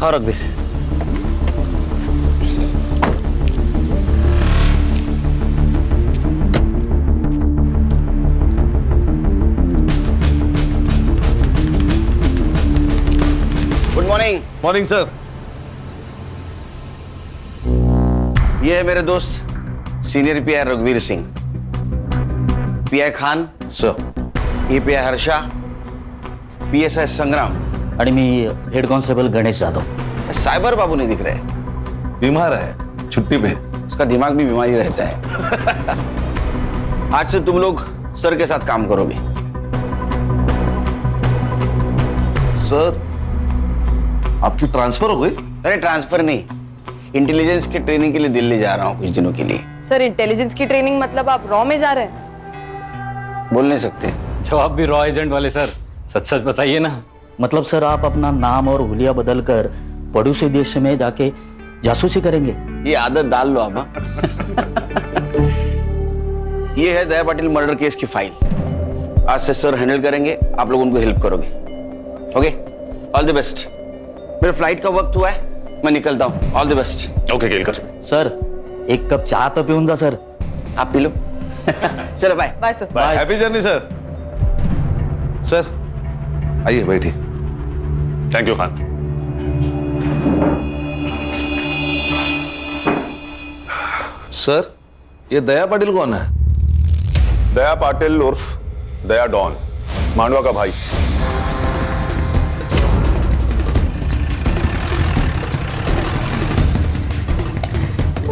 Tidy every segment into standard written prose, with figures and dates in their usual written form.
हाँ रघुवीर। Good morning. Morning sir. ये है मेरे दोस्त सीनियर पीआई रघुवीर सिंह, पीआई खान सर। ये पीआई हर्षा, पीएसआई संग्राम आणि मी head constable Ganesh Jadhav. Cyber बाबू नहीं दिख रहे, बीमार है, छुट्टी पे। उसका दिमाग भी बीमारी रहता है। आज से तुम लोग सर के साथ काम करोगे। सर आपकी ट्रांसफर हो गई? अरे ट्रांसफर नहीं, इंटेलिजेंस की ट्रेनिंग के लिए दिल्ली जा रहा हूँ कुछ दिनों के लिए। सर इंटेलिजेंस की ट्रेनिंग मतलब आप रॉ में जा रहे हैं? बोल नहीं सकते। जवाब भी रॉ एजेंट वाले सर, सच सच बताइए ना। मतलब सर आप अपना नाम और हुलिया बदलकर पड़ोसी देश में जाके जासूसी करेंगे? ये आदत डाल लो आप। ये है दया पाटिल मर्डर केस की फाइल। आज से सर हैंडल करेंगे, आप लोग उनको हेल्प करोगे। Okay, all the best. मेरे फ्लाइट का वक्त हुआ है, मैं निकलता हूँ। All the best. Okay Kelkar. Sir एक कप चाय तो पिऊन जा सर। आप पी लो। चलो bye. Bye sir. Bye. Happy journey sir. Sir आइए बैठिए। Thank you Khan. सर ये दया पाटिल कौन है? दया पाटिल उर्फ दया डॉन, मांडवा का भाई।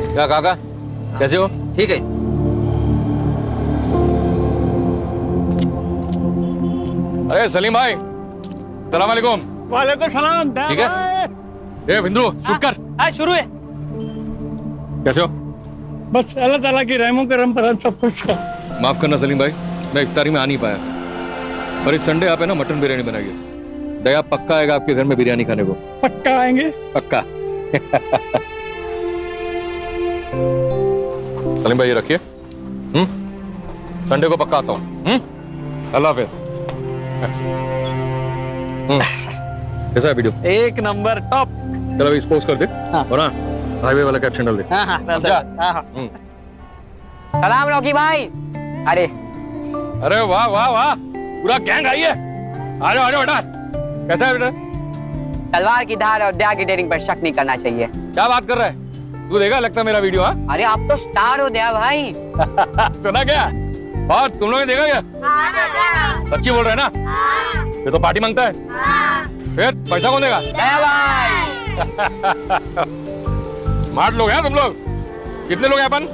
क्या काका, कैसे हो? ठीक है। अरे सलीम भाई, सलाम वालेकुम। वालेकुम सलाम। ठीक है। ए बिंदु शूट कर। आज शुरू है। कैसे हो? बस अल्लाह ताला की रहमो करम पर सब कुछ है। माफ करना सलीम भाई, मैं इफ्तारी में आ नहीं पाया, पर इस संडे आप है ना मटन बिरयानी बनाइए। दया पक्का आएगा आपके घर में बिरयानी खाने को। पक्का आएंगे। पक्का। सलीम भाई ये रखिए। संडे को पक्का आता हूँ। अल्लाह हाफिज। कैसा है वीडियो? एक नंबर टॉप। चलो अभी पोस्ट कर दे। हाँ। और हाँ हाईवे वाला कैप्शन डाल दे। हाँ हाँ समझा? सलाम रॉकी भाई। अरे अरे वाह वाह वाह, पूरा गैंग आई है। आ जाओ बेटा। कैसा है बेटा? तलवार की धार और दया की डेयरिंग पर शक नहीं करना चाहिए। क्या बात कर रहा है तू? देखा लगता मेरा वीडियो? हाँ अरे आप तो स्टार हो दया भाई। सुना क्या? और तुम लोगों ने देखा क्या? सच्ची बोल रहे हैं ना? ये तो पार्टी मांगता है। फिर पैसा कौन देगा? दया भाई। स्मार्ट लोग हैं तुम लोग। कितने लोग हैं अपन?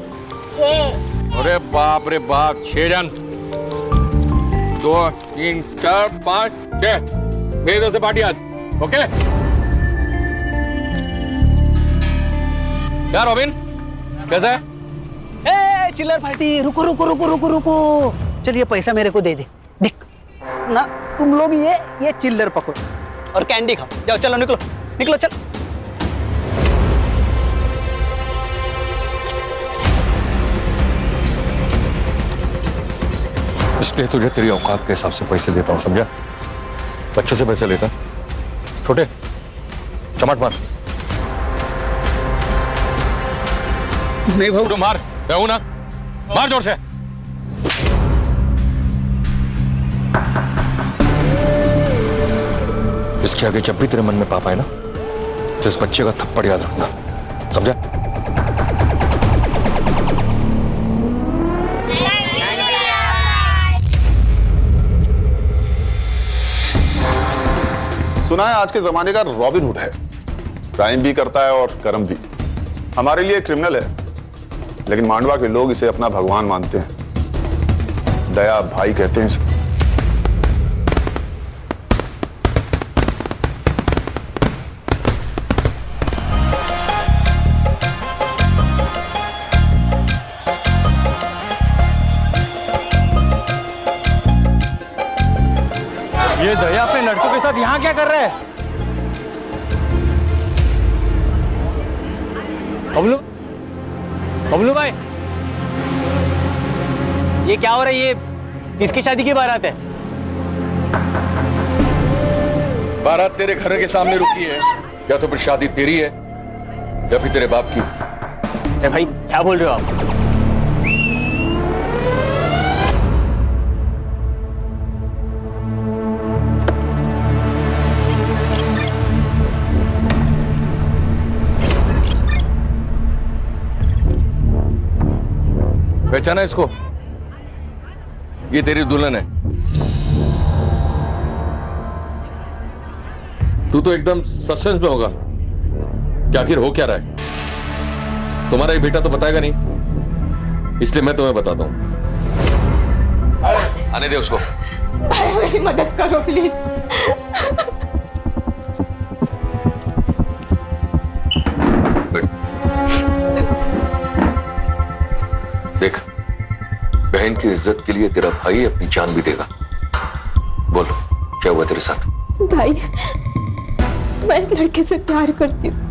6। अरे बाप रे बाप, 6 जन। 2 3 4 5 6 मेरी तरफ से पार्टी आज। ओके क्या रॉबिन, कैसा है? ए चिल्लर पार्टी, रुको रुको रुको रुको रुको। चल ये पैसा मेरे को दे दे। देख ना, तुम लोग ये चिल्लर पकड़ो और कैंडी खाओ। जाओ चलो, निकलो निकलो चल। इसलिए तुझे तेरी औकात के हिसाब से पैसे देता हूँ, समझा? बच्चों से पैसे लेता छोटे चमाट मार। नहीं भाऊ, तो मार, मैं हूं ना, मार जोर से। इसके आगे जब भी तेरे मन में पाप आए ना, जिस बच्चे का थप्पड़ याद रखना, समझा? सुना है आज के जमाने का रॉबिन हुड है, क्राइम भी करता है और कर्म भी। हमारे लिए क्रिमिनल है, लेकिन मांडवा के लोग इसे अपना भगवान मानते हैं। दया भाई कहते हैं इसे। ये दया अपने लड़कों के साथ यहाँ क्या कर रहा है? बबलू, बबलू भाई, ये क्या हो रहा है? ये किसकी शादी की बारात है? बारात तेरे घर के सामने रुकी है, या तो फिर शादी तेरी है या फिर तेरे बाप की। अरे भाई क्या बोल रहे हो आप? पहचाना इसको? ये तेरी दुल्हन है। तू तो एकदम सस्पेंस में होगा कि आखिर हो क्या रहा है। तुम्हारा ये बेटा तो बताएगा नहीं, इसलिए मैं तुम्हें बताता हूं। आने दे उसको। भाई मेरी मदद करो प्लीज। देख, बहन की इज्जत के लिए तेरा भाई अपनी जान भी देगा। बोल, क्या हुआ तेरे साथ? भाई मैं एक लड़के से प्यार करती हूँ।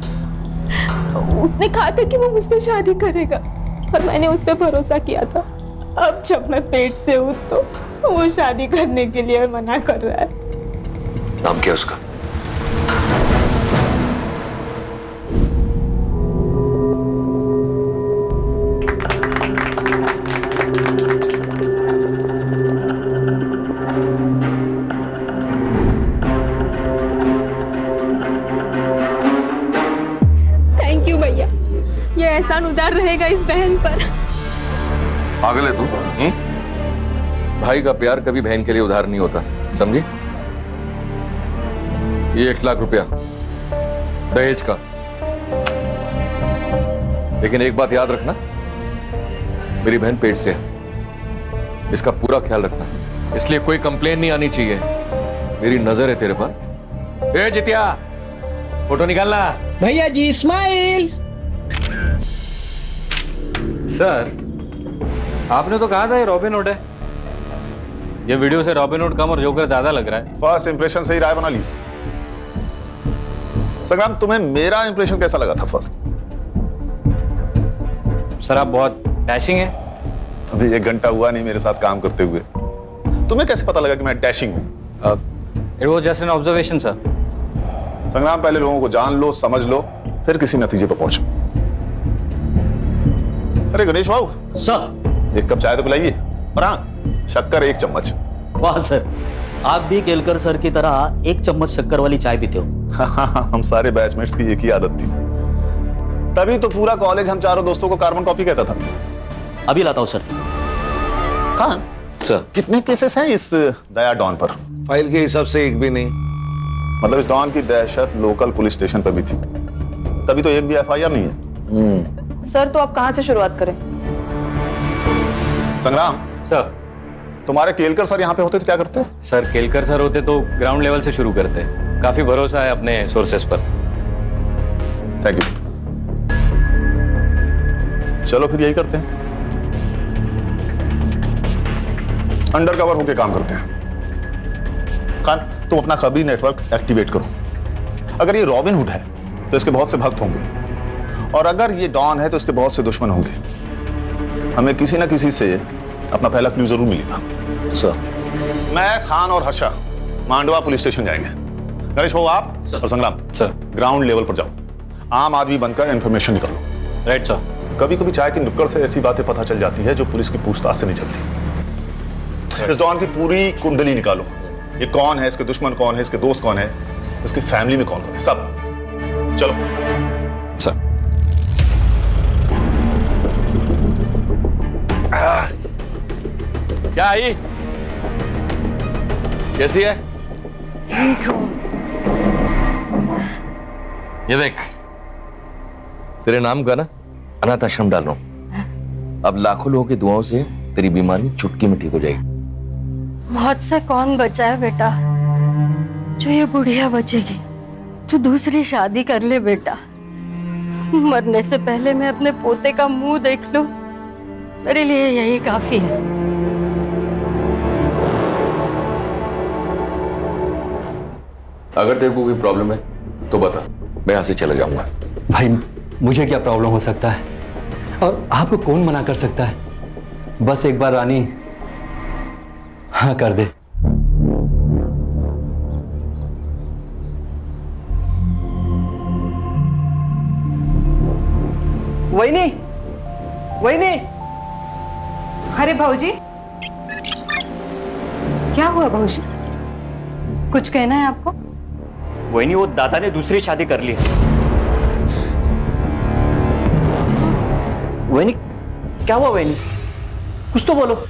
उसने कहा था कि वो मुझसे शादी करेगा और मैंने उस पर भरोसा किया था। अब जब मैं पेट से हूँ तो वो शादी करने के लिए मना कर रहा है। नाम क्या उसका? थैंक यू भैया, ये एहसान उदार रहेगा इस बहन पर। पागल है तू? भाई का प्यार कभी बहन के लिए उधार नहीं होता, समझी? ये 1 लाख रुपया दहेज का। लेकिन एक बात याद रखना, मेरी बहन पेट से है, इसका पूरा ख्याल रखना। इसलिए कोई कंप्लेन नहीं आनी चाहिए। मेरी नजर है तेरे पर। ए जितिया, फोटो निकालना। भैया जी स्माइल। सर, आपने तो कहा था ये रॉबिन हुड है। ये वीडियो से रॉबिन हुड कम और जोकर ज्यादा लग रहा है। फर्स्ट इंप्रेशन से ही राय बना ली। संग्राम, तुम्हें मेरा इंप्रेशन कैसा लगा था फर्स्ट? सर आप बहुत डैशिंग है। अभी 1 घंटा हुआ नहीं मेरे साथ काम करते हुए, तुम्हें कैसे पता लगा कि मैं डैशिंग हूं? It was just an observation sir. संग्राम, पहले लोगों को जान लो, समझ लो, फिर किसी नतीजे पर पहुंचो। अरे गणेश बाबू सर। 1 कप चाय तो पिलाइए। और हाँ, शक्कर 1 चम्मच। वाह सर, आप भी केलकर सर की तरह 1 चम्मच शक्कर वाली चाय पीते हो। हम सारे बैचमेट्स की एक ही आदत थी, तभी तो पूरा कॉलेज हम चारों दोस्तों को कार्बन कॉपी कहता था। अभी लाता हूं सर। खान सर, कितने केसेस हैं इस दया डॉन पर? फाइल के हिसाब से एक भी नहीं। मतलब इस डॉन की दहशत लोकल पुलिस स्टेशन पर भी थी, तभी तो एक भी एफआईआर नहीं है। सर तो आप कहाँ से शुरुआत करें? संग्राम सर। तुम्हारे केलकर सर यहाँ पे होते तो क्या करते? सर केलकर सर होते तो ग्राउंड लेवल से शुरू करते। काफी भरोसा है अपने सोर्सेस पर। Thank you. चलो फिर यही करते हैं, अंडर कवर होके काम करते हैं। खान, तुम अपना खबरी नेटवर्क एक्टिवेट करो। अगर ये रॉबिन हुड है तो इसके बहुत से भक्त होंगे, और अगर ये डॉन है तो इसके बहुत से दुश्मन होंगे। हमें किसी ना किसी से अपना पहला क्लू जरूर मिलेगा। सर, मैं, खान और हर्षा मांडवा पुलिस स्टेशन जाएंगे। गणेश बाबू आप और संग्राम सर। ग्राउंड लेवल पर जाओ, आम आदमी बनकर इंफॉर्मेशन निकालो। Right sir. कभी कभी चाय की नुक्कड़ से ऐसी बातें पता चल जाती है जो पुलिस की पूछताछ से नहीं चलती। इस डॉन की पूरी कुंडली निकालो। ये कौन है, इसके दुश्मन कौन है, इसके दोस्त कौन है, इसकी फैमिली में कौन कौन है, सब। चलो सर। क्या आई? कैसी है? ठीक हो? ये देख, तेरे नाम का ना अनाथ आश्रम डाल रहा हूं। अब लाखों लोगों की दुआओं से तेरी बीमारी चुटकी में ठीक हो जाएगी। मौत से कौन बचा है बेटा? जो ये बुढ़िया बचेगी। तू दूसरी शादी कर ले बेटा। मरने से पहले मैं अपने पोते का मुंह देख लूं, मेरे लिए यही काफी है। अगर तेरे को कोई प्रॉब्लम है तो बता, मैं यहां से चला जाऊंगा। भाई मुझे क्या प्रॉब्लम हो सकता है, और आपको कौन मना कर सकता है? बस एक बार रानी हाँ कर दे। वहिनी, वहिनी। अरे भाऊजी, क्या हुआ भाऊजी? कुछ कहना है आपको? वहिनी, वो दादा ने दूसरी शादी कर ली है। वहिनी, क्या हुआ वहिनी? कुछ तो बोलो।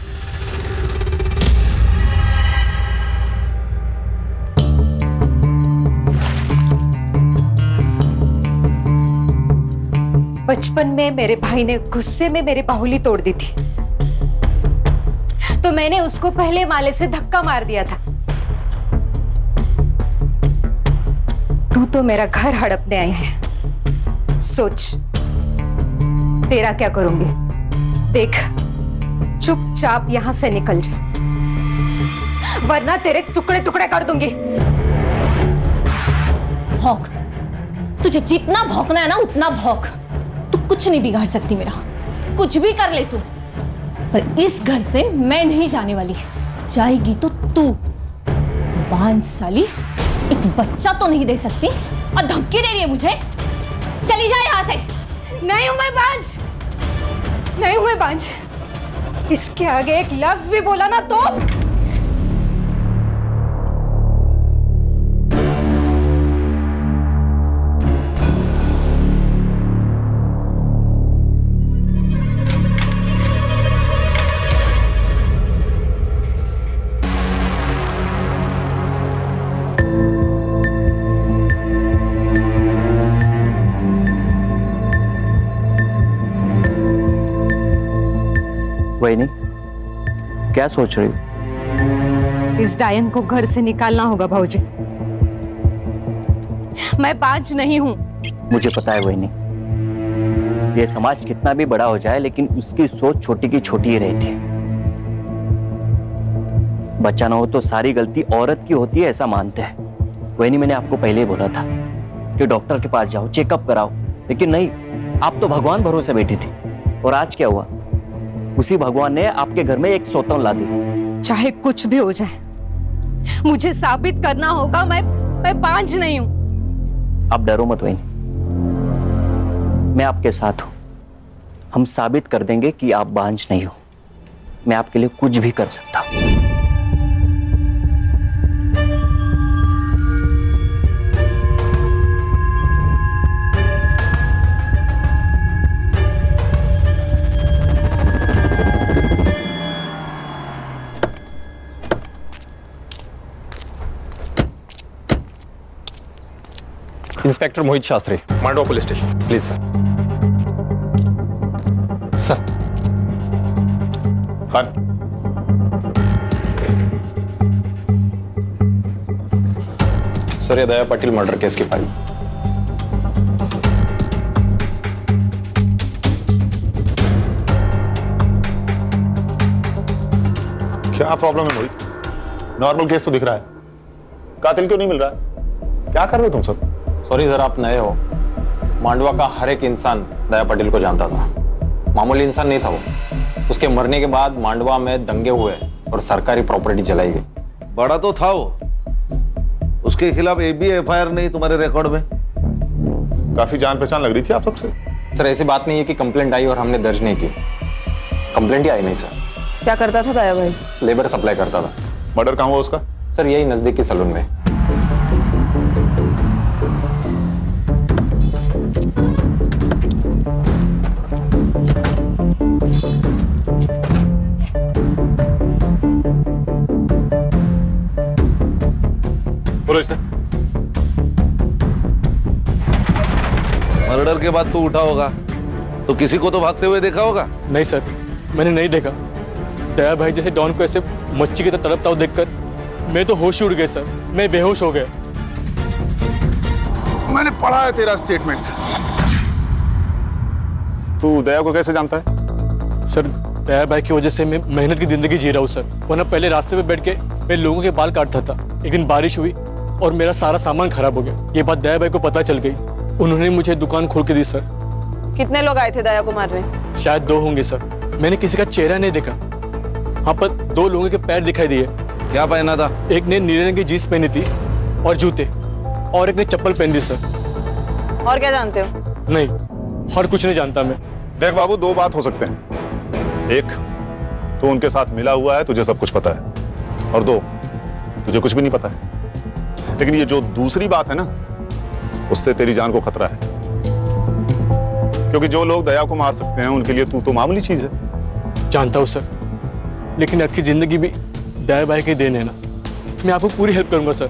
बचपन में मेरे भाई ने गुस्से में मेरी बाहुली तोड़ दी थी, तो मैंने उसको पहले माले से धक्का मार दिया था। तू तो मेरा घर हड़पने आई है। सोच तेरा क्या करूंगी। देख, चुपचाप यहां से निकल जा, वरना तेरे टुकड़े टुकड़े कर दूंगी। भौंक, तुझे जितना भौंकना है ना उतना भौंक। तू कुछ नहीं बिगाड़ सकती मेरा, कुछ भी कर ले तू, पर इस घर से मैं नहीं जाने वाली। जाएगी तो तू। बांझ साली, एक बच्चा तो नहीं दे सकती और धमकी दे रही है मुझे। चली जा यहाँ से। नहीं हूं मैं बांझ, नहीं हूं मैं बांझ। इसके आगे एक लफ्ज भी बोला ना तो वहिनी, क्या सोच रही हो? इस डायन को घर से निकालना होगा भाऊजी। मैं बांझ नहीं हूं। मुझे पता है वहिनी, ये समाज कितना भी बड़ा हो जाए लेकिन उसकी सोच छोटी की छोटी ही रहती है। बच्चा ना हो तो सारी गलती औरत की होती है, ऐसा मानते हैं। वहिनी, मैंने आपको पहले ही बोला था कि डॉक्टर के पास जाओ, चेकअप कराओ, लेकिन नहीं, आप तो भगवान भरोसे बैठी थी। और आज क्या हुआ? उसी भगवान ने आपके घर में एक सौतन ला दी। चाहे कुछ भी हो जाए, मुझे साबित करना होगा मैं बांझ नहीं हूं। आप डरो मत वहिनी, मैं आपके साथ हूं। हम साबित कर देंगे कि आप बांझ नहीं हो। मैं आपके लिए कुछ भी कर सकता हूं। Inspector Mohit Shastri, Mandwa police station. Please sir. Sir. Khan, sir, ये दया पाटिल मर्डर केस की फाइल। क्या प्रॉब्लम है मोहित? नॉर्मल केस तो दिख रहा है, कातिल क्यों नहीं मिल रहा है? क्या कर रहे हो तुम सब? सॉरी सर, आप नए हो। मांडवा का हर एक इंसान दया पाटिल को जानता था। मामूली इंसान नहीं था वो। उसके मरने के बाद मांडवा में दंगे हुए और सरकारी प्रॉपर्टी जलाई गई। बड़ा तो था वो, उसके खिलाफ एक भी एफआईआर नहीं तुम्हारे रिकॉर्ड में? काफी जान पहचान लग रही थी आप सबसे। सर, ऐसी बात नहीं है कि कंप्लेंट आई और हमने दर्ज नहीं की। कंप्लेंट ही आई नहीं सर। क्या करता था दया भाई? लेबर सप्लाई करता था। मर्डर कहाँ हुआ उसका? सर, यही नजदीकी सलून में। बोलो इसे। मर्डर के बाद तू उठा होगा तो किसी को तो भागते हुए देखा होगा? नहीं सर, मैंने नहीं देखा। दया भाई जैसे डॉन को ऐसे मच्छी की तरह तड़पता हुआ देखकर मैं तो होश ही उड़ गया सर। मैं बेहोश हो गया। मैंने पढ़ा है तेरा स्टेटमेंट। तू दया को कैसे जानता है? सर, दया भाई की वजह से मैं मेहनत की जिंदगी जी रहा हूँ सर। वरना पहले रास्ते पे बैठ के मैं लोगों के बाल काटता था। एक दिन बारिश हुई और मेरा सारा सामान खराब हो गया। ये बात दया भाई को पता चल गई। उन्होंने मुझे दुकान खोल के दी सर। कितने लोग आए थे दया को मारने? शायद 2 होंगे सर। मैंने किसी का चेहरा नहीं देखा। हाँ, पर 2 लोगों के पैर दिखाई दिए। क्या पहना था? एक ने नीले रंग की जीन्स पहनी थी और जूते, और एक ने चप्पल पहनी थी सर। और क्या जानते हो? नहीं, और कुछ नहीं जानता मैं। देख बाबू, दो बात हो सकते हैं। एक, तो उनके साथ मिला हुआ है, तुझे सब कुछ पता है, और दो, तुझे कुछ भी नहीं पता है। लेकिन ये जो दूसरी बात है ना, उससे तेरी जान को खतरा है, क्योंकि जो लोग दया को मार सकते हैं उनके लिए तू तो मामूली चीज है। जानता हूँ सर, लेकिन आपकी जिंदगी भी दया भाई की देन है ना। मैं आपको पूरी हेल्प करूंगा सर।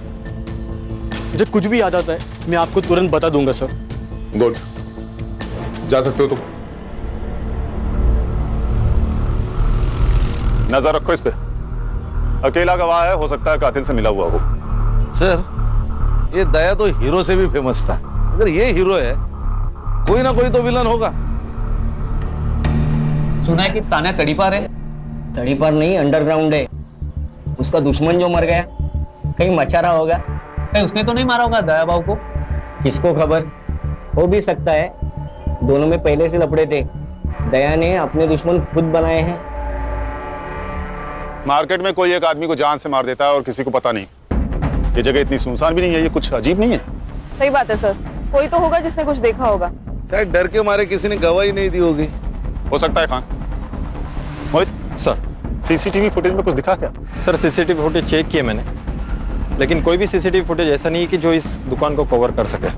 जब कुछ भी याद आता है मैं आपको तुरंत बता दूंगा सर। गुड, जा सकते हो तुम। नजर रखो इस पे, अकेला गवाह है, हो सकता है कातिल से मिला हुआ हो। सर, ये दया तो हीरो से भी फेमस था। अगर ये हीरो है, कोई ना कोई तो विलन होगा। सुना है कि ताना तड़ीपार है। तड़ीपार नहीं, अंडरग्राउंड है। उसका दुश्मन जो मर गया, कहीं मचा रहा होगा। कहीं उसने तो नहीं मारा होगा दया बाबू को? किसको खबर, हो भी सकता है दोनों में पहले से लपड़े थे। दया ने अपने दुश्मन खुद बनाए हैं। मार्केट में कोई एक आदमी को जान से मार देता है और किसी को पता नहीं। ये जगह इतनी सुनसान भी नहीं है, ये कुछ अजीब नहीं है? सही बात है सर, कोई तो होगा जिसने कुछ देखा होगा। शायद डर के मारे किसी ने गवाही नहीं दी होगी। हो सकता है। खान, मोहित सर, सीसीटीवी फुटेज में कुछ दिखा क्या? सर सीसीटीवी फुटेज चेक किए मैंने, लेकिन कोई भी सीसीटीवी फुटेज ऐसा नहीं है कि जो इस दुकान को कवर कर सके।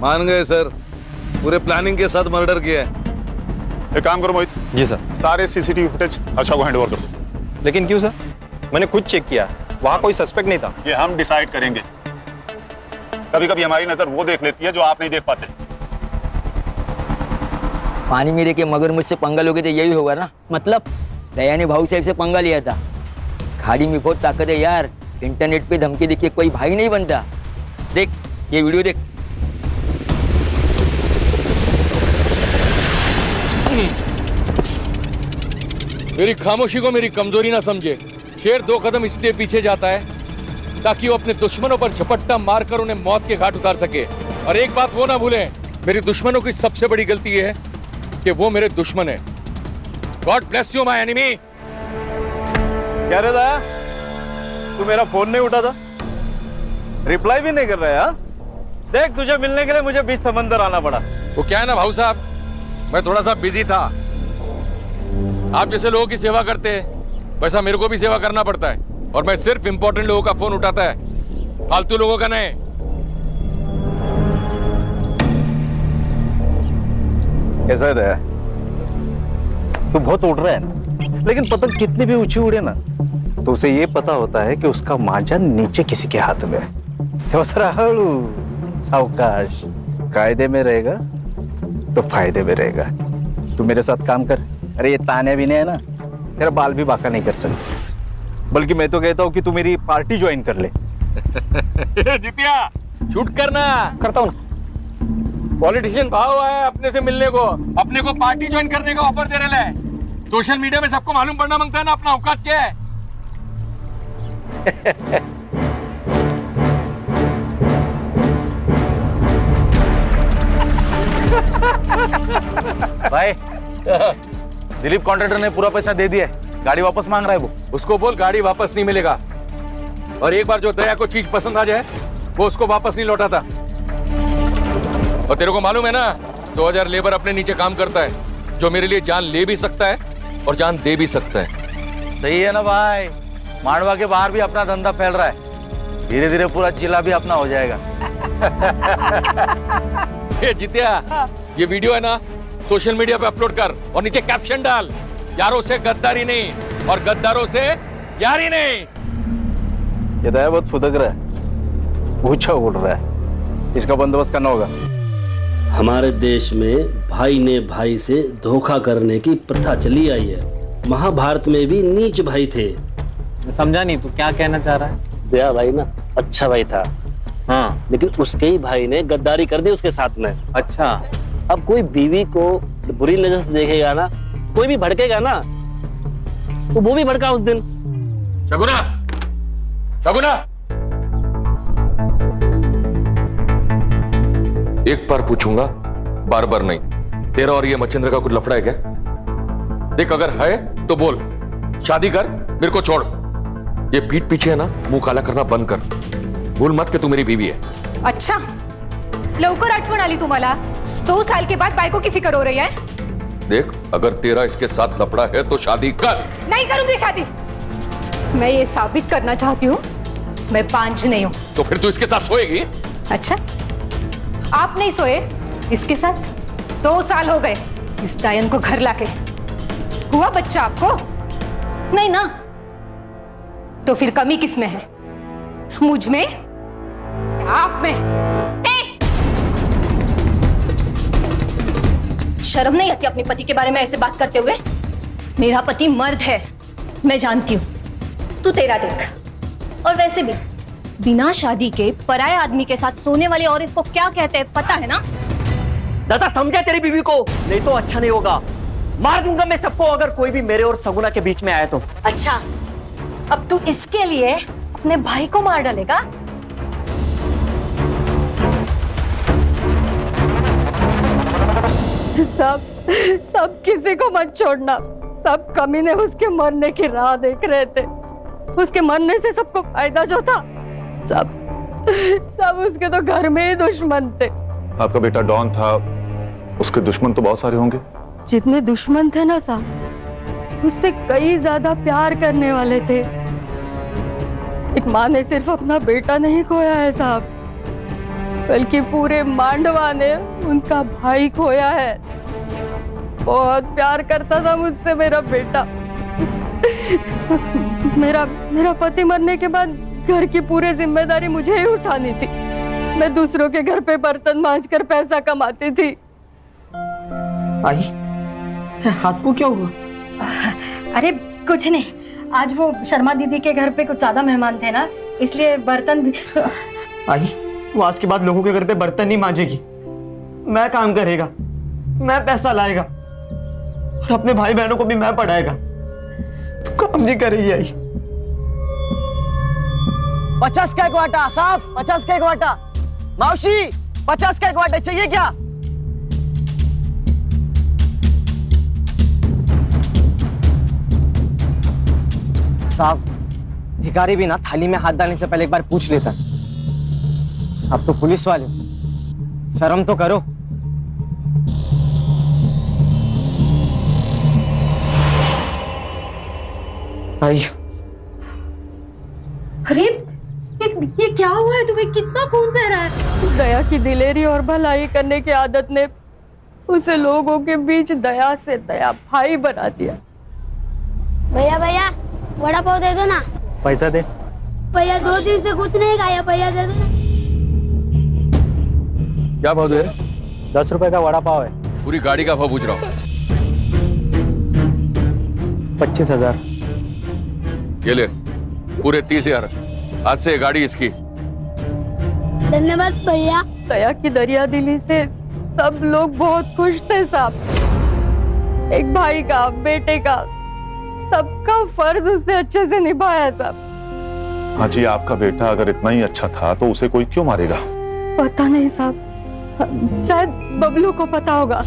मान गए सर, पूरे प्लानिंग के साथ मर्डर किया है। एक काम करो मोहित, जी सर। सारे सीसीटीवी फुटेज हर्षा को हैंडओवर कर दो। लेकिन क्यों सर? मैंने खुद चेक किया, वहां कोई सस्पेक्ट नहीं था। ये हम डिसाइड करेंगे। कभी कभी हमारी नजर वो देख लेती है जो आप नहीं देख पाते। पानी मेरे के मगरमच्छ से पंगा लोगे तो यही होगा ना। मतलब दया ने भाऊ साहब से पंगा लिया था। खाड़ी में बहुत ताकत है यार। इंटरनेट पे धमकी देखिए कोई भाई नहीं बनता। देख ये वीडियो देख। मेरी खामोशी को मेरी कमजोरी ना समझे। शेर 2 कदम इसलिए पीछे जाता है ताकि वो अपने दुश्मनों पर झपट्टा मारकर उन्हें मौत के घाट उतार सके। और एक बात वो ना भूलें, मेरी दुश्मनों की सबसे बड़ी गलती ये है कि वो मेरे दुश्मन है। God bless you my enemy. क्या रे दया, तू मेरा फोन नहीं उठाता, रिप्लाई भी नहीं कर रहा है? हाँ? देख, तुझे मिलने के लिए मुझे बीच समंदर आना पड़ा। वो क्या है ना भाऊ साहब, मैं थोड़ा सा बिजी था। आप जैसे लोगों की सेवा करते हैं वैसा मेरे को भी सेवा करना पड़ता है, और मैं सिर्फ इंपॉर्टेंट लोगों का फोन उठाता है, फालतू लोगों का नहीं। कैसा है दया? तू बहुत उड़ रहा है ना, लेकिन पतंग कितनी भी ऊंची उड़े ना तो उसे ये पता होता है कि उसका मांझा नीचे किसी के हाथ में है। सावकाश, कायदे में रहेगा तो फायदे में रहेगा। तू मेरे साथ काम कर। अरे ये ताने भी नहीं है ना, तेरा बाल भी बाका नहीं कर सकते। बल्कि मैं तो कहता हूँ कि तू मेरी पार्टी ज्वाइन कर ले। जितिया शूट करना करता हूँ ना। पॉलिटिशियन भाव है अपने से मिलने को, अपने को पार्टी ज्वाइन करने का ऑफर दे रहे हैं। सोशल मीडिया में सबको मालूम पड़ना मांगता है ना अपना औकात क्या है। भाई, दिलीप कॉन्ट्रैक्टर ने पूरा पैसा दे दिया है, गाड़ी वापस मांग रहा है वो। उसको बोल गाड़ी वापस नहीं मिलेगा, और एक बार जो दया को चीज पसंद आ जाए वो उसको वापस नहीं लौटाता। और तेरे को मालूम है ना, 2000 लेबर अपने नीचे काम करता है, जो मेरे लिए जान ले भी सकता है और जान दे भी सकता है। सही है ना भाई, मांडवा के बाहर भी अपना धंधा फैल रहा है, धीरे धीरे पूरा जिला भी अपना हो जाएगा। ये जितिया, ये वीडियो है ना, सोशल मीडिया पे अपलोड कर और नीचे कैप्शन डाल, यारों से गद्दारी नहीं और गद्दारों से यारी नहीं। ये दया बहुत फुदक रहा है, ऊंचा उड़ रहा है, इसका बंदोबस्त करना होगा। हमारे देश में भाई ने भाई से धोखा करने की प्रथा चली आई है। महाभारत में भी नीच भाई थे। समझा नहीं, तू क्या कहना चाह रहा है? दया भाई ना अच्छा भाई था, हाँ, लेकिन उसके ही भाई ने गद्दारी कर दी उसके साथ में। अच्छा। अब कोई बीवी को बुरी नजर से देखेगा ना, कोई भी भड़केगा ना, तो वो भी भड़का उस दिन। शगुना, शगुना, एक बार पूछूंगा, बार बार नहीं। तेरा और ये मच्छिंद्र का कुछ लफड़ा है क्या? देख, अगर है तो बोल, शादी कर, मेरे को छोड़। ये पीठ पीछे है ना, मुंह काला करना बंद कर। भूल मत कि तू मेरी बीवी है। अच्छा, लवकर आठवण आली तुम्हाला? 2 साल के बाद बायको की फिक्र हो रही है? देख, अगर तेरा इसके साथ लफड़ा है तो शादी कर। नहीं करूंगी शादी। मैं ये साबित करना चाहती हूँ मैं पांच नहीं हूँ। तो फिर तू इसके साथ सोएगी? अच्छा, आप नहीं सोए इसके साथ? 2 साल हो गए इस डायन को घर लाके। हुआ बच्चा आपको? नहीं ना? तो फिर कमी किस में है? मुझ में? आप में? शर्म नहीं आती अपने पति के बारे में ऐसे बात करते हुए? मेरा पति मर्द है, मैं जानती हूँ। तू तेरा देख। और वैसे भी बिना शादी के पराये आदमी के साथ सोने वाली औरत को क्या कहते हैं पता है ना? दादा समझा तेरी बीवी को, नहीं तो अच्छा नहीं होगा। मार दूंगा मैं सबको अगर कोई भी मेरे और सगुना के बीच में आए तो। अच्छा, अब तू इसके लिए अपने भाई को मार डालेगा? सब किसी को मत छोड़ना। सब कमीने उसके मरने की राह देख रहे थे। उसके मरने से सबको फायदा जो था, सब उसके तो घर में ही दुश्मन थे। आपका बेटा डॉन था, उसके दुश्मन तो बहुत सारे होंगे। जितने दुश्मन थे ना साहब, उससे कई ज्यादा प्यार करने वाले थे। एक माँ ने सिर्फ अपना बेटा नहीं खोया है साहब, बल्कि पूरे मांडवा ने उनका भाई खोया है। बहुत प्यार करता था मुझसे मेरा बेटा। मेरा पति मरने के बाद घर की पूरी जिम्मेदारी मुझे ही उठानी थी। मैं दूसरों के घर पे बर्तन मांजकर पैसा कमाती थी। आई, हाथ को क्या हुआ? अरे कुछ नहीं, आज वो शर्मा दीदी के घर पे कुछ ज्यादा मेहमान थे ना, इसलिए बर्तन भी। आई, वो आज के बाद लोगों के घर पे बर्तन नहीं मांजेगी। मैं काम करेगा, मैं पैसा लाएगा और अपने भाई बहनों को भी मैं पढ़ाएगा। तू काम नहीं करेगी आई। 50 का एक वाटा साहब, 50 का एक वाटा। मावशी 50 का एक वाटा चाहिए क्या? साहब, भिखारी भी ना थाली में हाथ डालने से पहले एक बार पूछ लेता। आप तो पुलिस वाले हो, शर्म तो करो। आई। अरे ये क्या हुआ है तुम्हें? कितना खून बह रहा है? दया की दिलेरी और भलाई करने की आदत ने उसे लोगों के बीच दया से दया भाई बना दिया। भैया भैया वड़ा पाव दे दो ना। पैसा दे। भैया 2 दिन से कुछ नहीं खाया, भैया दे दो। क्या भाव दे? 10 रुपए का वड़ा पाव है। पूरी गाड़ी का भाव पूछ रहा हूँ। 25,000। ये ले, पूरे 30,000। आज से गाड़ी इसकी। धन्यवाद भैया। दया की दरिया दिली से सब लोग बहुत खुश थे साहब। एक भाई का, बेटे का, सबका फर्ज उसने अच्छे से निभाया साहब। हाँ जी, आपका बेटा अगर इतना ही अच्छा था तो उसे कोई क्यों मारेगा? पता नहीं साहब, शायद बबलू को पता होगा।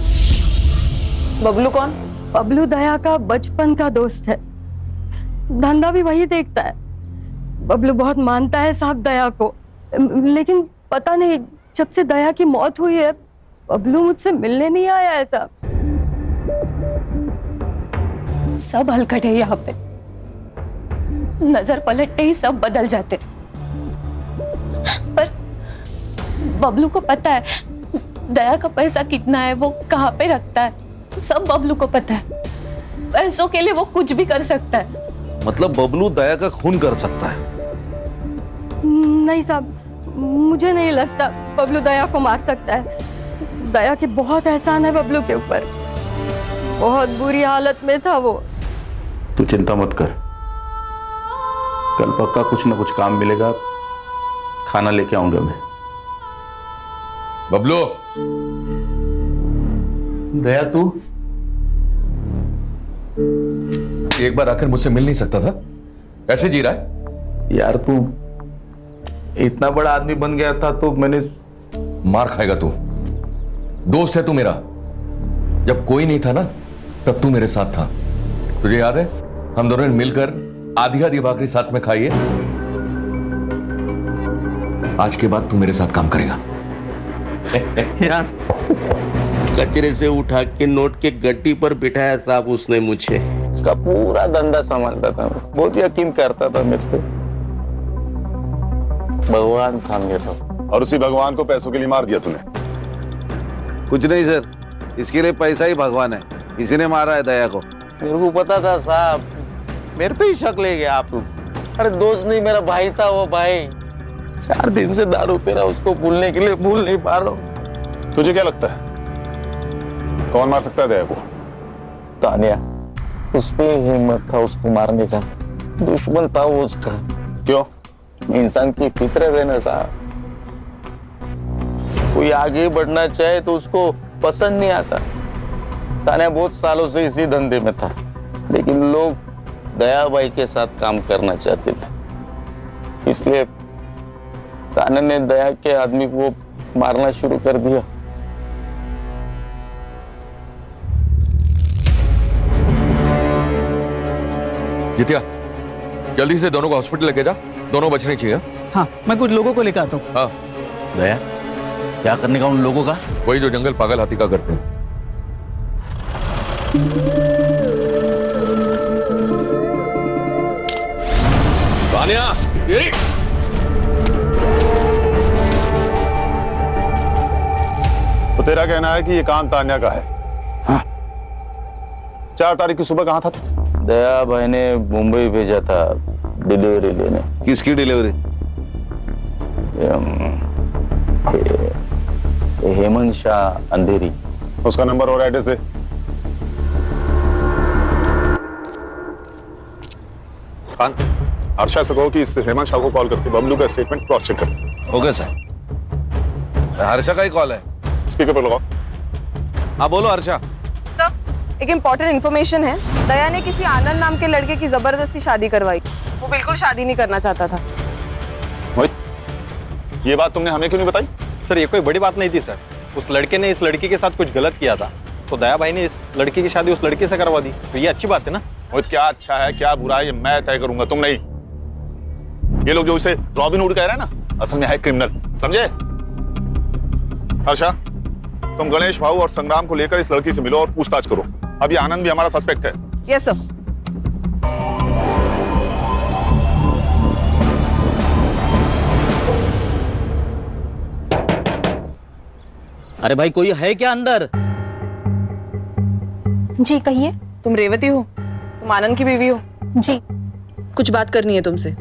बबलू कौन? बबलू दया का बचपन का दोस्त है, धंधा भी वही देखता है। बबलू बहुत मानता है साहब दया को, लेकिन पता नहीं जब से दया की मौत हुई है बबलू मुझसे मिलने नहीं आया है साहब। सब हलकट है यहाँ पे, नजर पलटते ही सब बदल जाते। पर बबलू को पता है दया का पैसा कितना है, वो कहाँ पे रखता है, सब बबलू को पता है। पैसों के लिए वो कुछ भी कर सकता है। मतलब बबलू दया का खून कर सकता है? नहीं साहब, मुझे नहीं लगता बबलू दया को मार सकता है। दया की बहुत एहसान है बबलू के ऊपर, बहुत बुरी हालत में था वो। तू चिंता मत कर, कल पक्का कुछ ना कुछ काम मिलेगा, खाना लेके आऊंगा मैं। बबलू, दया तू एक बार आकर मुझसे मिल नहीं सकता था? कैसे जी रहा है? यार तू इतना बड़ा आदमी बन गया था तो मैंने। मार खाएगा तू, दोस्त है तू मेरा। जब कोई नहीं था ना तब तू मेरे साथ था। तुझे याद है हम दोनों ने मिलकर आधी आधी भाकरी साथ में खाई है? आज के बाद तू मेरे साथ काम करेगा। यार कचरे से उठा के नोट के गड्डी पर बिठाया साहब उसने मुझे। उसका पूरा धंधा संभालता था, बहुत यकीन करता था मेरे पे। भगवान था मेरा। और उसी भगवान को पैसों के लिए मार दिया तूने। कुछ नहीं सर, इसके लिए पैसा ही भगवान है, इसी ने मारा है दया को। मेरे को पता था साहब, मेरे पे ही शक ले गया आप लोग। अरे दोस्त नहीं, मेरा भाई था वो भाई। 4 दिन से दारू पी रहा, उसको भूलने के लिए भूल नहीं पा रहा हूँ। तुझे क्या लगता है कौन मार सकता है दया को? तानिया, उसमें हिम्मत था उसको मारने का। दुश्मन था वो उसका। क्यों? इंसान की फितरत है ना साहब, कोई आगे बढ़ना चाहे तो उसको पसंद नहीं आता। तानिया बहुत सालों से इसी धंधे में था, लेकिन लोग दया भाई के साथ काम करना चाहते थे, इसलिए तान्या ने दया के आदमी को मारना शुरू कर दिया। जितिया, जल्दी से दोनों को हॉस्पिटल लेके जा, दोनों बचने चाहिए। हाँ, मैं कुछ लोगों को लेकर आता हूँ। हाँ, दया, क्या करने का उन लोगों का? वही जो जंगल पागल हाथी का करते हैं। तानिया, ये तो तेरा कहना है कि ये काम तान्या का है? हाँ। 4 तारीख की सुबह कहाँ था तू? दया भाई ने मुंबई भेजा था डिलीवरी लेने। किसकी डिलीवरी? हेमंत शाह अंधेरी। उसका नंबर और एड्रेस दे। खान, हर्षा से कहो कि इस हेमंत शाह को कॉल करके बबलू का स्टेटमेंट क्रॉस चेक कर। Okay sir. हर्षा का ही कॉल है, स्पीकर पर लगाओ। हाँ बोलो हर्षा। सर, एक इम्पोर्टेंट इन्फॉर्मेशन है। दया ने किसी आनंद नाम के लड़के की जबरदस्ती शादी करवाई। वो बिल्कुल शादी नहीं करना चाहता था। ये बात तुमने हमें क्यों नहीं बताई? सर, ये कोई बड़ी बात नहीं थी सर। उस लड़के ने इस लड़की के साथ कुछ गलत किया था, तो दया भाई ने इस लड़की की शादी उस लड़के से करवा दी। तो ये अच्छी बात है ना? मोहित, क्या अच्छा है क्या बुरा है ये मैं तय करूंगा, तुम नहीं। ये लोग जो इसे रॉबिन हुड कह रहे हैं ना, असल में है क्रिमिनल, समझे? हर्षा, तुम गणेश भाऊ और संग्राम को लेकर इस लड़की से मिलो और पूछताछ करो। अब ये आनंद भी हमारा सस्पेक्ट है। Yes sir. अरे भाई, कोई है क्या अंदर? जी कहिए। तुम रेवती हो? तुम आनंद की बीवी हो? जी। कुछ बात करनी है तुमसे।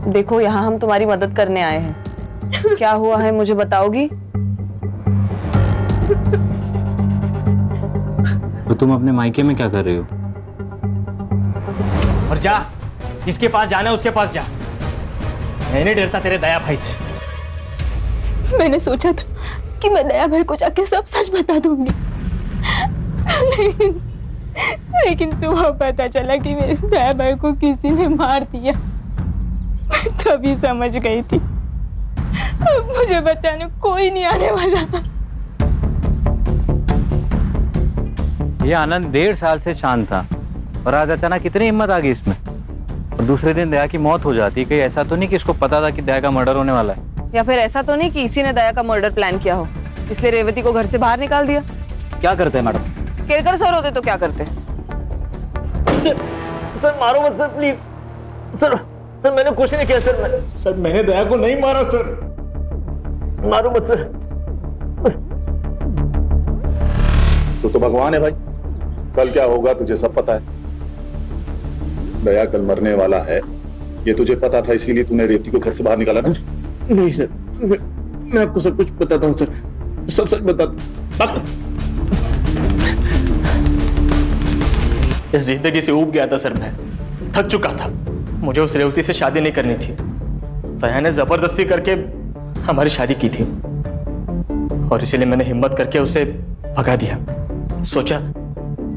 देखो, यहाँ हम तुम्हारी मदद करने आए हैं। क्या हुआ है मुझे बताओगी? तो तुम अपने मायके में क्या कर रही हो? और जा, जिसके पास जाना है उसके पास जा। मैं नहीं डरता तेरे दया भाई से। मैंने सोचा था कि मैं दया भाई को जाके सब सच बता दूंगी, लेकिन सुबह पता चला कि मेरे दया भाई को किसी ने मार दिया। मैं तभी समझ गई थी अब मुझे बताने कोई नहीं आने वाला। ये आनंद 1.5 साल से शांत था, और आज अचानक कितनी हिम्मत आ गई इसमें। और दूसरे दिन दया की मौत हो जाती। कहीं ऐसा तो नहीं कि इसको पता था कि दया का मर्डर होने वाला है? या फिर ऐसा तो नहीं कि इसी ने दया का मर्डर प्लान किया हो, इसलिए रेवती को घर से बाहर निकाल दिया? क्या करते हैं मैडम? केरकर सर होते तो क्या करते? सर मारो मत सर, प्लीज। सर मैंने कुछ नहीं किया सर। मैंने दया को नहीं मारा सर। मारो मत सर। तू तो भगवान है भाई, कल क्या होगा तुझे सब पता है। दया कल मरने वाला है, ये तुझे पता था, इसीलिए तूने रेवती को घर से बाहर निकाला ना? नहीं सर, मैं आपको सब कुछ बताता हूँ सर, सब सच बताता। इस जिंदगी से ऊब गया था सर, मैं थक चुका था। मुझे उस रेवती से शादी नहीं करनी थी। दया ने जबरदस्ती करके हमारी शादी की थी, और इसीलिए मैंने हिम्मत करके उसे भगा दिया। सोचा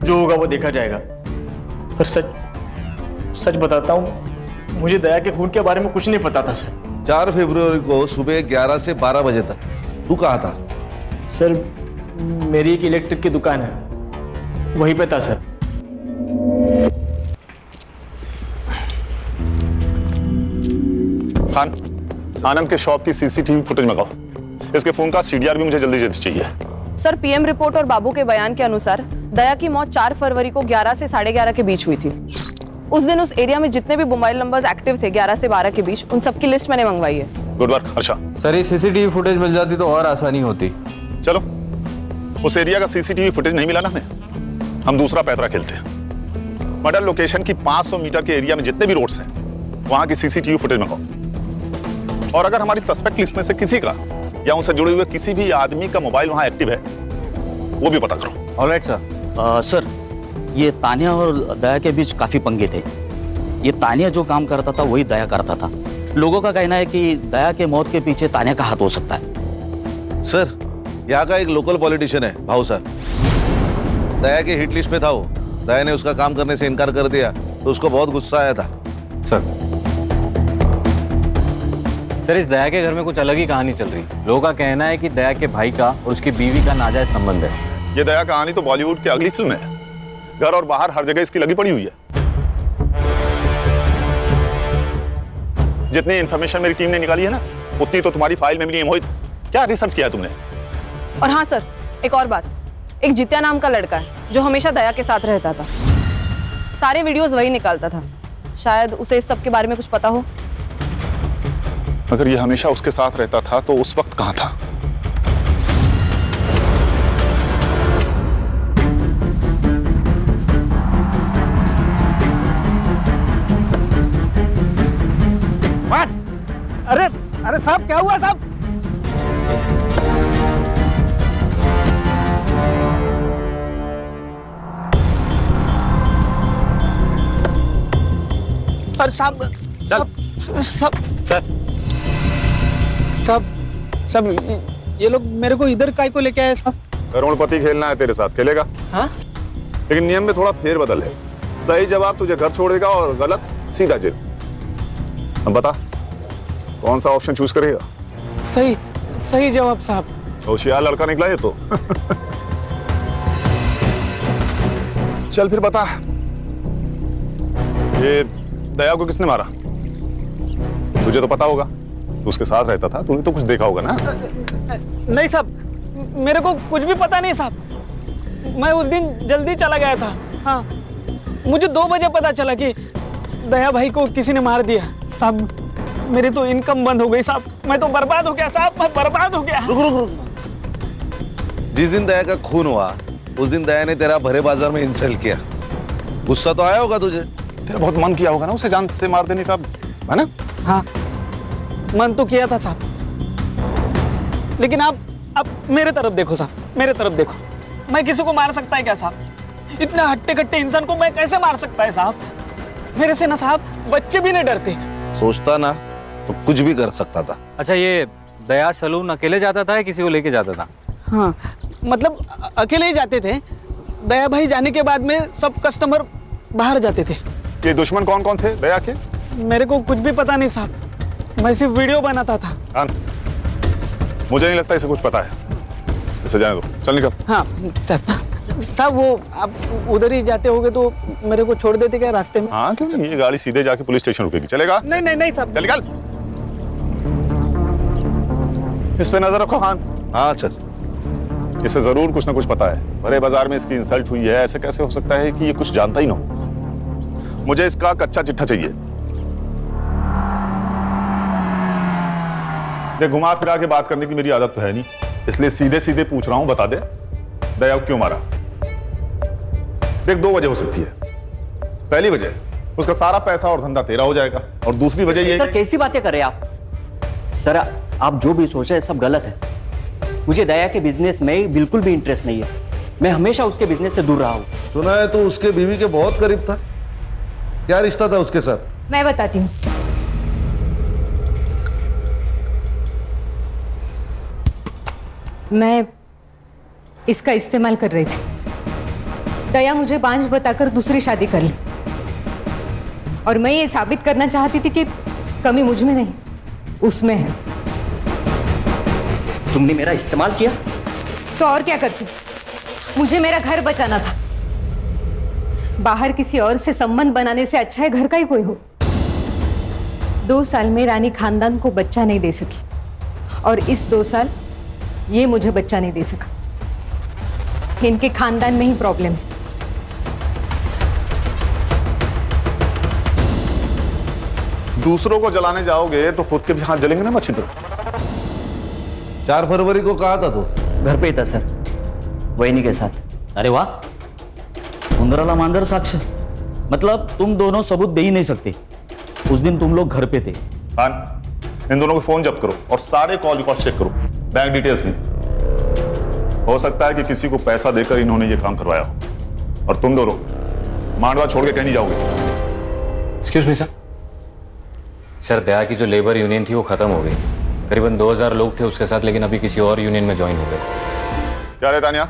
जो होगा वो देखा जाएगा। पर सच बताता हूँ, मुझे दया के खून के बारे में कुछ नहीं पता था सर। 4 फरवरी को सुबह 11 से 12 बजे तक तू कहाँ था? सर, मेरी एक इलेक्ट्रिक की दुकान है, वहीं पे था सर। खान, आनंद के शॉप की सीसीटीवी फुटेज मंगाओ। इसके फोन का सीडीआर भी मुझे जल्दी जल्दी चाहिए। सर, पीएम रिपोर्ट और बाबू के बयान के अनुसार दया की मौत 4 फरवरी को 11 से 11:30 के बीच हुई थी। उस दिन उस एरिया में जितने भी मोबाइल नंबर्स एक्टिव थे 11 से 12 के बीच, उन सबकी लिस्ट मैंने मंगवाई है। Good work Harsha. सर, ये सीसीटीवी फुटेज मिल जाती तो और आसानी होती। चलो, उस एरिया का सीसीटीवी फुटेज नहीं मिला ना हमें, हम दूसरा पैतरा खेलते हैं। मर्डर लोकेशन की 500 मीटर के एरिया में जितने भी रोड्स हैं वहां की सीसीटीवी फुटेज मंगाओ, और अगर हमारी सस्पेक्ट लिस्ट में से किसी का या उनसे जुड़े हुए किसी भी आदमी का मोबाइल वहां एक्टिव है वो भी पता करो। Alright sir. सर, ये तानिया और दया के बीच काफी पंगे थे। ये तानिया जो काम करता था वही दया करता था। लोगों का कहना है कि दया के मौत के पीछे तानिया का हाथ हो सकता है। सर, यहाँ का एक लोकल पॉलिटिशियन है भाऊ सर, दया के हिट लिस्ट में था वो। दया ने उसका काम करने से इनकार कर दिया तो उसको बहुत गुस्सा आया था। सर, इस दया के घर में कुछ अलग ही कहानी चल रही। लोगों का कहना है कि दया के भाई का और उसकी बीवी का नाजायज संबंध है। ये दया कहानी तो बॉलीवुड की अगली फिल्म है। घर और बाहर हर जगह इसकी लगी पड़ी हुई है। जितनी इंफॉर्मेशन मेरी टीम ने निकाली है ना, उतनी तो तुम्हारी फाइल में मिली है। मोहित, क्या रिसर्च किया है तुमने? और हाँ सर, एक और बात, एक जित्या नाम का लड़का है जो हमेशा दया के साथ रहता था। सारे वीडियोस वही निकालता था। शायद उसे इस सब के बारे में कुछ पता हो। अगर ये हमेशा उसके साथ रहता था तो उस वक्त कहां था? अरे अरे साहब, क्या हुआ साहब? अरे साहब, सब ये लोग मेरे को इधर काय को लेके आए साहब? करोड़पति खेलना है तेरे साथ, खेलेगा? हाँ? लेकिन नियम में थोड़ा फेरबदल है। सही जवाब तुझे घर छोड़ेगा और गलत सीधा जेल। अब बता, कौन सा ऑप्शन चूज करेगा? सही जवाब साहब। होशियार लड़का निकला ये तो। चल फिर बता, ये दया को किसने मारा? तुझे तो पता होगा, तू उसके साथ रहता था, तूने तो कुछ देखा होगा ना? नहीं साहब, मेरे को कुछ भी पता नहीं साहब। मैं उस दिन जल्दी चला गया था। हाँ, मुझे 2 बजे पता चला कि दया भाई को किसी ने मार दिया साहब। मेरी तो इनकम बंद हो गई साहब। मैं तो बर्बाद हो गया साहब, मैं बर्बाद हो गया। रुक। जिस दिन दया का खून हुआ उस दिन दया ने तेरा भरे बाजार में इंसल्ट किया। गुस्सा तो आया होगा तुझे? तेरा बहुत मन किया होगा ना उसे जान से मार देने का, है ना? हाँ, मन तो किया था साहब, लेकिन आप मेरे तरफ देखो साहब, मेरे तरफ देखो। मैं किसी को मार सकता है क्या साहब? इतने हट्टे कट्टे इंसान को मैं कैसे मार सकता है साहब? मेरे से ना साहब बच्चे भी नहीं डरते। सोचता ना तो कुछ भी कर सकता था। अच्छा, ये दया सलून अकेले जाता था या किसी को लेके जाता था? हाँ, मतलब अकेले ही जाते थे। दया भाई जाने के बाद में सब कस्टमर बाहर जाते थे। ये दुश्मन कौन कौन थे दया के? मेरे को कुछ भी पता नहीं साहब, मैं सिर्फ वीडियो बनाता था। मुझे नहीं लगता इसे कुछ पता है। इसे जाने दो, चल निकल। हाँ साहब, वो आप उधर ही जाते होगे तो मेरे को छोड़ देते क्या रास्ते में? हाँ, क्यों नहीं, ये गाड़ी सीधे जाके पुलिस स्टेशन रुकेगी। चलेगा? नहीं साहब। चल निकल। इस पे नजर रखो खान। हाँ चल। इसे जरूर कुछ ना कुछ पता है। बड़े बाजार में इसकी इंसल्ट हुई है, ऐसे कैसे हो सकता है कि ये कुछ जानता ही ना हो? मुझे इसका कच्चा चिट्ठा चाहिए। देख, घुमा फिरा के बात करने की मेरी आदत तो है नहीं, इसलिए सीधे सीधे पूछ रहा हूं, बता दे दया को क्यों मारा? देख, 2 वजह हो सकती है। पहली वजह, उसका सारा पैसा और धंधा तेरा हो जाएगा, और दूसरी वजह ये सर, कैसी बातें कर रहे हैं आप? सर, आप जो भी सोच रहे हैं सब गलत है। मुझे दया के बिजनेस में बिल्कुल भी इंटरेस्ट नहीं है। मैं हमेशा उसके बिजनेस से दूर रहा हूं। सुना है तो उसके बीवी के बहुत करीब था। क्या रिश्ता था उसके साथ? मैं बताती हूँ। मैं इसका इस्तेमाल कर रही थी। दया मुझे बांझ बताकर दूसरी शादी कर ली, और मैं ये साबित करना चाहती थी कि कमी मुझ में नहीं, उसमें है। तुमने मेरा इस्तेमाल किया? तो और क्या करती? मुझे मेरा घर बचाना था। बाहर किसी और से संबंध बनाने से अच्छा है घर का ही कोई हो। 2 साल में रानी खानदान को बच्चा नहीं दे सकी, और इस 2 साल ये मुझे बच्चा नहीं दे सका। इनके खानदान में ही प्रॉब्लम है। दूसरों को जलाने जाओगे तो खुद के भी हाथ जलेंगे ना मच्छिंद्र। 4 फरवरी को कहा था तू? घर पे ही था सर, वहीनी के साथ। अरे वाह, उंदराला मांजर साक्ष्य, मतलब तुम दोनों सबूत दे ही नहीं सकते। उस दिन तुम लोग घर पे थे। खान, इन दोनों के फोन जब्त करो और सारे कॉल रिकॉर्ड चेक करो, बैंक डिटेल्स भी। हो सकता है कि किसी को पैसा देकर इन्होंने ये काम करवाया हो और तुम दोनों मांडवा छोड़ के कहीं नहीं जाओगे। एक्सक्यूज मी सर, दया की जो लेबर यूनियन थी वो खत्म हो गई। करीबन 2000 लोग थे उसके साथ, लेकिन अभी किसी और यूनियन में ज्वाइन हो गए। क्या रे तानिया,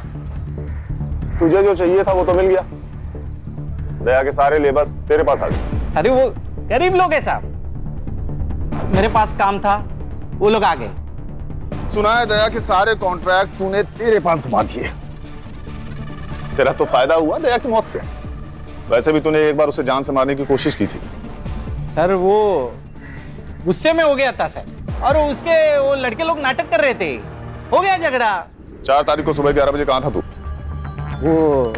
तुझे जो चाहिए था वो तो मिल गया। दया के सारे लेबर्स तेरे पास आ गए। अरे वो गरीब लोग हैं साहब, मेरे पास काम था, वो लोग आ गए। सुना है दया के सारे कॉन्ट्रैक्ट तूने तेरे पास घुमा दिए। तेरा तो फायदा हुआ दया की मौत से। वैसे भी तूने एक बार उसे जान से मारने की कोशिश की थी। सर वो गुस्से में हो गया था सर, और उसके वो लड़के लोग नाटक कर रहे थे, हो गया झगड़ा। 4 तारीख को सुबह 11 बजे कहाँ था तू? वो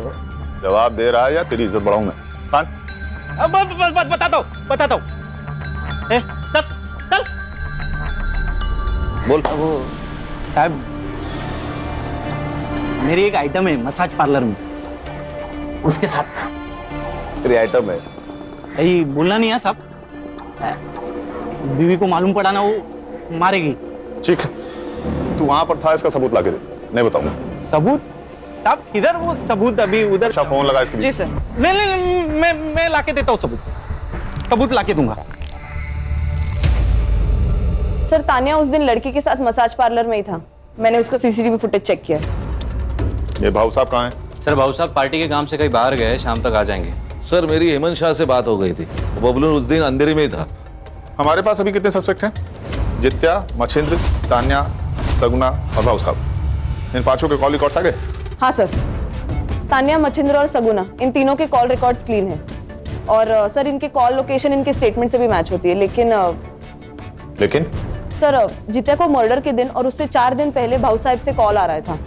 जवाब दे रहा है या तेरी इज्जत बढ़ाऊं मैं? खान, अब बताता हूँ। चल चल बोल। वो साहब, मेरी एक आइटम है मसाज पार्लर में, उसके साथ। तेरी आइटम है? यही बोलना नहीं है साहब, बीवी को मालूम पड़ा ना वो मारेगी। ठीक है, तू वहां पर था, इसका सबूत लाके दे। नहीं बताऊंगा। सबूत साहब? किधर वो सबूत? अभी उधर। अच्छा, फोन लगा इसके। जी सर। नहीं, मैं लाके देता हूँ सबूत लाके दूंगा। सर, तानिया उस दिन लड़की के साथ मसाज पार्लर में ही था। मैंने उसका सीसीटीवी फुटेज चेक किया। ये भाऊ साहब कहाँ हैं? सर भाऊ साहब पार्टी के काम से कहीं बाहर गए, शाम तक आ जाएंगे। सर मेरी हेमंत शाह से बात हो गई थी, बबलू उस दिन अंधेरे में ही था। हमारे पास अभी कितने सस्पेक्ट हैं? जित्या, मच्छिंद्र, तान्या, सगुना और भाऊ साहब। इन 5 के कॉल रिकॉर्ड्स आ गए? हाँ सर, तान्या, मच्छिंद्र और सगुना, इन तीनों के कॉल रिकॉर्ड्स क्लीन है। और सर, इनके कॉल लोकेशन इनके स्टेटमेंट से भी मैच होती है। लेकिन सर, जित्या को मर्डर के दिन और उससे 4 दिन पहले भाऊ साहब से कॉल आ रहा था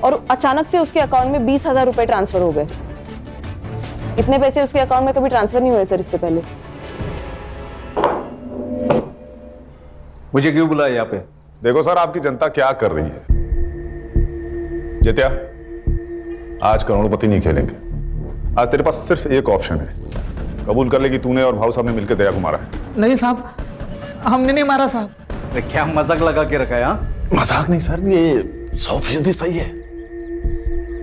और अचानक से उसके अकाउंट में 20,000 रुपए ट्रांसफर हो गए। इतने पैसे उसके अकाउंट में कभी ट्रांसफर नहीं हुए सर इससे पहले। मुझे क्यों बुलाया यहाँ पे? देखो सर, आपकी जनता क्या कर रही है। जित्या, आज करोड़पति नहीं खेलेंगे। आज तेरे पास सिर्फ एक ऑप्शन है। कबूल कर ले कि तूने और भाऊ साहब ने मिलकर दया को मारा है। नहीं साहब, हमने नहीं मारा साहब। क्या मजाक लगा के रखा है? मजाक नहीं सर, ये 100% सही है।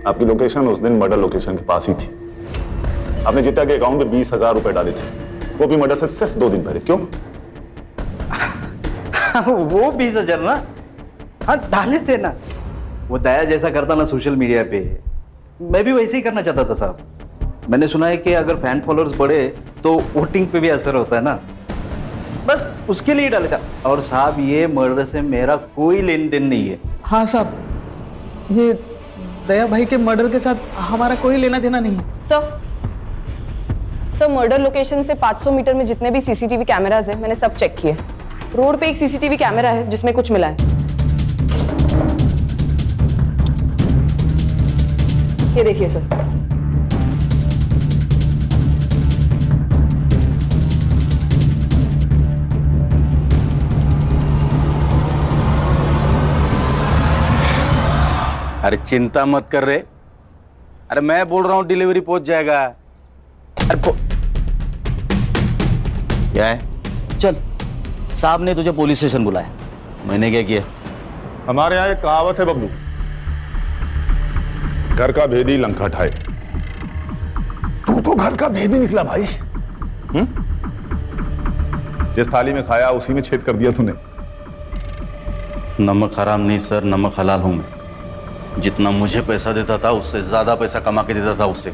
आपकी लोकेशन उस दिन मर्डर लोकेशन के पास ही थी। आपने जित्या के अकाउंट में 20,000 रुपए डाले थे, वो भी मर्डर से सिर्फ 2 दिन पहले। क्यों? वो 20,000 ना, हाँ डाले थे ना। वो दया जैसा करता ना सोशल मीडिया पे, मैं भी वैसे ही करना चाहता था साहब। मैंने सुना है कि अगर फैन फॉलोअर्स बढ़े तो वोटिंग पे भी असर होता है ना, बस उसके लिए डाले था। और साहब, ये मर्डर से मेरा कोई लेन देन नहीं है। हाँ साहब, ये दया भाई के मर्डर के साथ हमारा कोई लेना देना नहीं है। सर, मर्डर लोकेशन से 500 मीटर में जितने भी सीसीटीवी कैमरास है मैंने सब चेक किए। रोड पे एक सीसीटीवी कैमरा है जिसमें कुछ मिला है। ये देखिए सर। अरे चिंता मत कर रहे। अरे मैं बोल रहा हूँ डिलीवरी पहुंच जाएगा। अरे क्या है? चल, साहब ने तुझे पुलिस स्टेशन बुलाया। मैंने क्या किया? हमारे यहाँ एक कहावत है बबलू, घर का भेदी लंका ठाए। तू तो घर का भेदी निकला भाई। जिस थाली में खाया उसी में छेद कर दिया तूने। नमक हराम नहीं सर, नमक हलाल हूं मैं। जितना मुझे पैसा देता था उससे ज्यादा पैसा कमा के देता था उससे।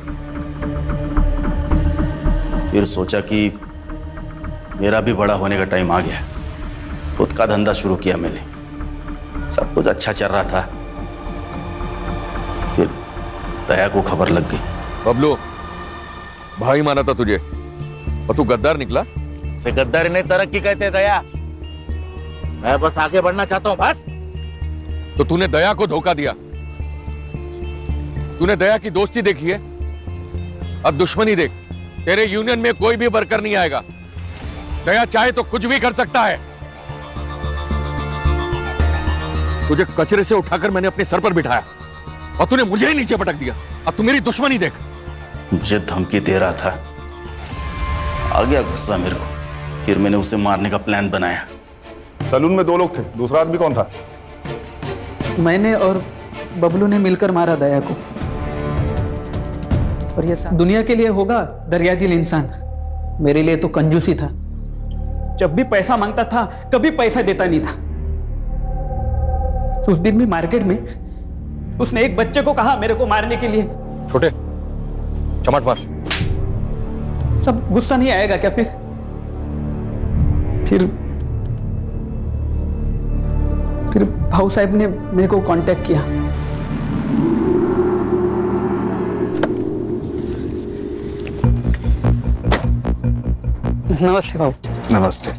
फिर सोचा कि मेरा भी बड़ा होने का टाइम आ गया। खुद का धंधा शुरू किया मैंने। सब कुछ अच्छा चल रहा था, फिर दया को खबर लग गई। बबलू, भाई माना था तुझे और तू गद्दार निकला। से गद्दारी नहीं तरक्की कहते दया। मैं बस आगे बढ़ना चाहता हूं बस। तो तूने दया को धोखा दिया। तूने दया की दोस्ती देखी है, अब दुश्मनी देख। तेरे यूनियन में कोई भी वर्कर नहीं आएगा। दया चाहे तो कुछ भी कर सकता है। तुझे कचरे से उठाकर मैंने अपने सर पर बिठाया और तूने मुझे ही नीचे पटक दिया। अब तू मेरी दुश्मनी देख। मुझे धमकी दे रहा था, आ गया गुस्सा मेरे को, फिर मैंने उसे मारने का प्लान बनाया। सलून में 2 लोग थे, दूसरा आदमी कौन था? मैंने और बबलू ने मिलकर मारा दया को। और ये दुनिया के लिए होगा दरिया दिल इंसान, मेरे लिए तो कंजूसी था। जब भी पैसा मांगता था कभी पैसा देता नहीं था। उस दिन भी मार्केट में उसने एक बच्चे को कहा मेरे को मारने के लिए। छोटे चमाट मार। सब गुस्सा नहीं आएगा क्या? फिर भाऊ साहब ने मेरे को कांटेक्ट किया। नमस्ते भाऊ। नमस्ते।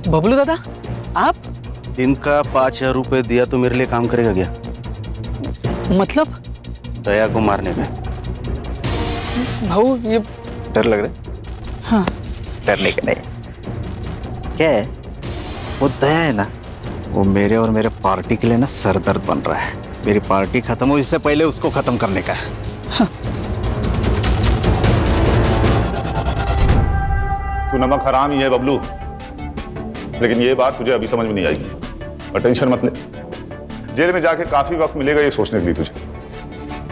बबलू दादा आप? दिन का 5,000 रुपए दिया तो मेरे लिए काम करेगा क्या? मतलब? दया को मारने में। भाऊ ये डर लग रहा है? हाँ। डरने का नहीं। क्या है? वो दया है ना, वो मेरे और मेरे पार्टी के लिए ना सरदर्द बन रहा है। मेरी पार्टी खत्म हो इससे पहले उसको खत्म करने का है। हाँ। तू नमक हराम ही है बबलू, लेकिन ये बात तुझे अभी समझ में नहीं आएगी। और टेंशन मत ले, जेल में जाके काफी वक्त मिलेगा ये सोचने के लिए तुझे।